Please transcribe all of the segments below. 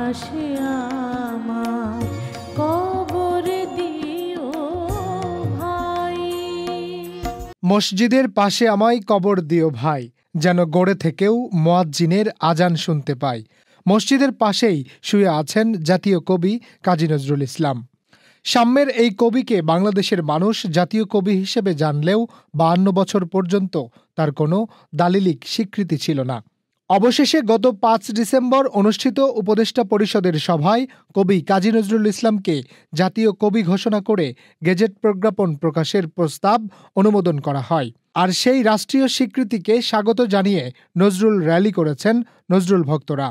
পাশে আমায় কবর দিও ভাই। মসজিদের পাশে আমায় কবর দিও ভাই, যেন গড়ে থেকেও মুয়াজ্জিনের আজান শুনতে পাই। মসজিদের পাশেই শুয়ে আছেন জাতীয় কবি কাজী নজরুল ইসলাম। সাম্যের এই কবিকে বাংলাদেশের মানুষ জাতীয় কবি হিসেবে জানলেও 52 বছর পর্যন্ত তার কোনো দালিলিক স্বীকৃতি ছিল না। অবশেষে গত 5 ডিসেম্বর অনুষ্ঠিত উপদেষ্টা পরিষদের সভায় কবি কাজী নজরুল ইসলামকে জাতীয় কবি ঘোষণা করে গেজেট প্রজ্ঞাপন প্রকাশের প্রস্তাব অনুমোদন করা হয়। আর সেই রাষ্ট্রীয় স্বীকৃতিকে স্বাগত জানিয়ে নজরুল র্যালি করেছেন নজরুল ভক্তরা।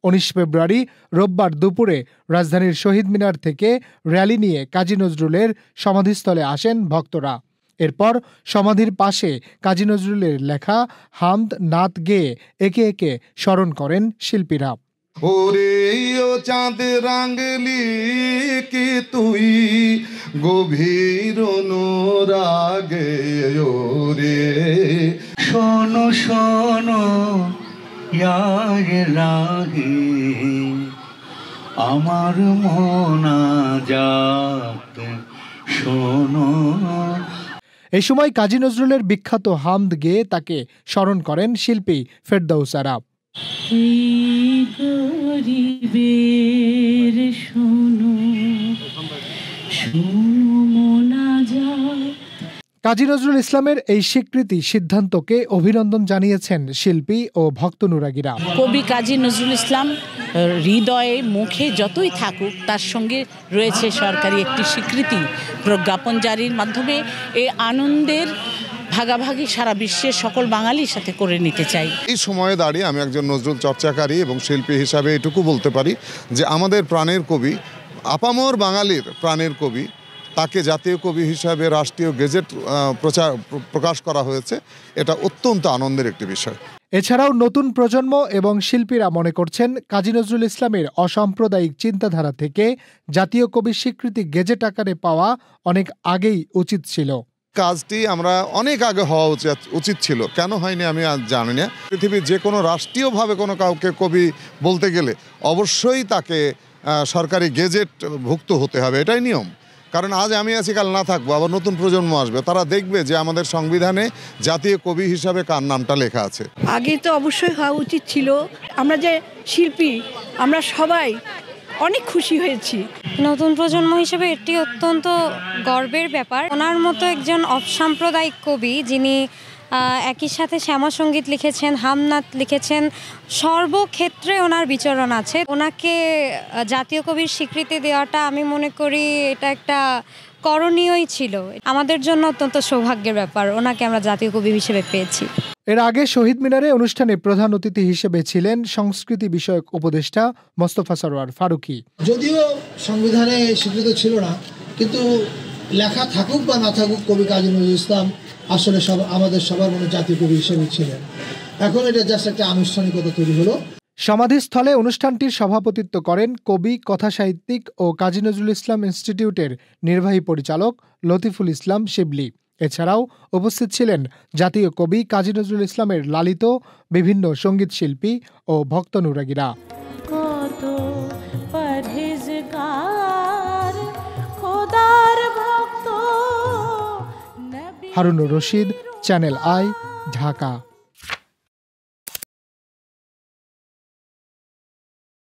19 ফেব্রুয়ারি রোববার দুপুরে রাজধানীর শহীদ মিনার থেকে র্যালি নিয়ে কাজী নজরুলের সমাধিস্থলে আসেন ভক্তরা। এরপর সমাধির পাশে কাজী নজরুলের লেখা হামদ নাত গেয়ে একে একে স্মরণ করেন শিল্পীরা। ওরে ও চাঁদ রাঙ্গলি কি তুই গভীর অনুরাগে, ওরে শোনো শোনো ইয়া ইলাহি আমার মোনাজাত শোনো। এই সময় কাজী নজরুলের বিখ্যাত হামদ গেয়ে তাকে স্মরণ করেন শিল্পী ফেরদৌস আরা। কাজী নজরুল ইসলামের এই স্বীকৃতি সিদ্ধান্তকে অভিনন্দন জানিয়েছেন শিল্পী ও ভক্তনুরাগীরা। কবি কাজী নজরুল ইসলাম হৃদয়ে মুখে যতই থাকুক, তার সঙ্গে রয়েছে সরকারি একটি স্বীকৃতি প্রজ্ঞাপন জারির মাধ্যমে এই আনন্দের ভাগাভাগি সারা বিশ্বের সকল বাঙালির সাথে করে নিতে চাই। এই সময়ে দাঁড়িয়ে আমি একজন নজরুল চর্চাকারী এবং শিল্পী হিসাবে এটুকু বলতে পারি যে আমাদের প্রাণের কবি, আপামর বাঙালির প্রাণের কবি, তাকে জাতীয় কবি হিসাবে রাষ্ট্রীয় গেজেট প্রকাশ করা হয়েছে। এটা অত্যন্ত আনন্দের একটি বিষয়। এছাড়াও নতুন প্রজন্ম এবং শিল্পীরা মনে করছেন কাজী নজরুল ইসলামের অসাম্প্রদায়িক চিন্তাধারা থেকে জাতীয় কবি স্বীকৃতি গেজেট আকারে পাওয়া অনেক আগেই উচিত ছিল। কাজটি আমরা অনেক আগে হওয়া উচিত ছিল, কেন হয়নি আমি আজ জানি না। পৃথিবীর যে কোনো রাষ্ট্রীয়ভাবে কোনো কাউকে কবি বলতে গেলে অবশ্যই তাকে সরকারি গেজেট ভুক্ত হতে হবে, এটাই নিয়ম। কারণ আজ আমি আছি, কাল না থাকবো, আবার নতুন প্রজন্ম আসবে, তারা দেখবে যে আমাদের সংবিধানে জাতীয় কবি হিসাবে কার নামটা লেখা আছে। আগে তো অবশ্যই হওয়া উচিত ছিল। আমরা যে শিল্পী, আমরা সবাই অনেক খুশি হয়েছি। নতুন প্রজন্ম হিসেবে এটি অত্যন্ত গর্বের ব্যাপার। ওনার মতো একজন অসাম্প্রদায়িক কবি, যিনি একই সাথে শ্যামাসঙ্গীত লিখেছেন, হামনাত লিখেছেন, সর্বক্ষেত্রে ওনার বিচরণ আছে। ওনাকে জাতীয় কবির স্বীকৃতি দেওয়াটা আমি মনে করি এটা একটা করণীয়ই ছিল। আমাদের জন্য অত্যন্ত সৌভাগ্যের ব্যাপার, ওনাকে আমরা জাতীয় কবি হিসেবে পেয়েছি। এর আগে শহীদ মিনারে অনুষ্ঠানে প্রধান অতিথি হিসেবে ছিলেন সংস্কৃতি বিষয়ক উপদেষ্টা মোস্তফা সরোয়ার ফারুকী। যদিও সংবিধানে স্বীকৃত ছিল না, কিন্তু লেখা থাকুক বা না থাকুক, কবি কাজী নজরুল ইসলাম আসলে আমাদের সবার মনে জাতীয় কবি হিসেবে ছিলেন। এখন এটা জাস্ট একটা আনুষ্ঠানিকতা তৈরি হলো। সমাধিস্থলে অনুষ্ঠানটির সভাপতিত্ব করেন কবি, কথাসাহিত্যিক ও কাজী নজরুল ইসলাম ইনস্টিটিউটের নির্বাহী পরিচালক লতিফুল ইসলাম শিবলি। এছাড়াও উপস্থিত ছিলেন জাতীয় কবি কাজী নজরুল ইসলামের লালিত বিভিন্ন সঙ্গীত শিল্পী ও ভক্তনুরাগীরা। হারুনুর রশিদ, চ্যানেল আই, ঢাকা।